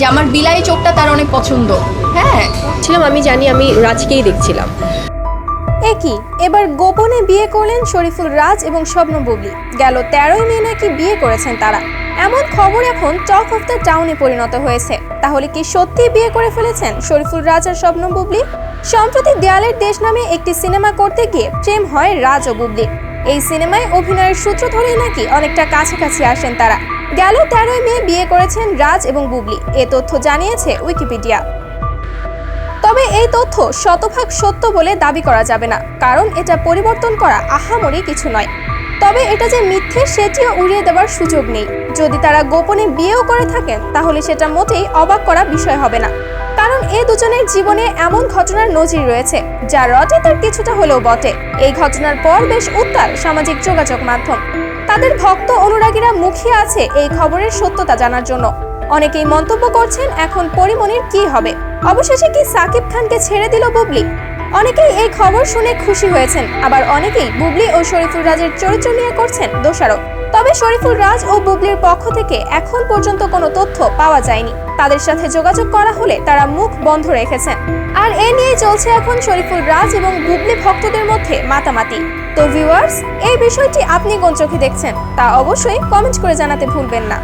যে আমার বিলাই চোখটা তার অনেক পছন্দ। হ্যাঁ ছিলাম, আমি জানি, আমি রাজকেই দেখছিলাম। একই এবার গোপনে বিয়ে করলেন শরীফুল রাজ এবং শবনম বুবলি। গেল 13ই মে নাকি বিয়ে করেছেন তারা। এমন খবর এখন টক অফ দ্য টাউনে পরিণত হয়েছে। তাহলে কি সত্যি বিয়ে করে ফেলেছেন শরীফুল রাজ আর শবনম বুবলি? সম্প্রতি দেয়ালের দেশ নামে একটি সিনেমা করতে গিয়ে প্রেম হয় রাজ ও বুবলি। এই সিনেমায় অভিনয়ের সূত্র ধরেই নাকি অনেকটা কাছাকাছি আসেন তারা। গেল 13ই মে বিয়ে করেছেন রাজ এবং বুবলি, এ তথ্য জানিয়েছে উইকিপিডিয়া। তবে এই তথ্য শতভাগ সত্য বলে দাবি করা যাবে না, কারণ এটা পরিবর্তন করা আহামরি কিছু নয়। তবে এটা যে মিথ্যে সেটিও উড়িয়ে দেওয়ার সুযোগ নেই। যদি তারা গোপনে বিয়েও করে থাকেন তাহলে সেটা মোটেই অবাক করা বিষয় হবে না, কারণ এই দুজনের জীবনে এমন ঘটনার নজির রয়েছে যা রটে তার কিছুটা হলেও বটে। এই ঘটনার পর বেশ উত্তাল সামাজিক যোগাযোগ মাধ্যম। তাদের ভক্ত অনুরাগীরা মুখিয়ে আছে এই খবরের সত্যতা জানার জন্য। অনেকেই মন্তব্য করছেন এখন পরিমণির কি হবে, অবশেষে কি সাকিব খানকে ছেড়ে দিল বুবলি? অনেকেই এই খবর শুনে খুশি হয়েছেন, আবার অনেকেই বুবলি ও শরীফুল রাজের চরিত্র নিয়ে করছেন দোষারোপ। তবে শরীফুল রাজ ও বুবলির পক্ষ থেকে এখন পর্যন্ত কোনো তথ্য পাওয়া যায়নি। তাদের সাথে যোগাযোগ করা হলে তারা মুখ বন্ধ রেখেছেন। আর এ নিয়ে চলছে এখন শরীফুল রাজ এবং বুবলি ভক্তদের মধ্যে মাতামাতি। তো ভিউয়ার্স, এই বিষয়টি আপনি কোন চোখে দেখছেন তা অবশ্যই কমেন্ট করে জানাতে ভুলবেন না।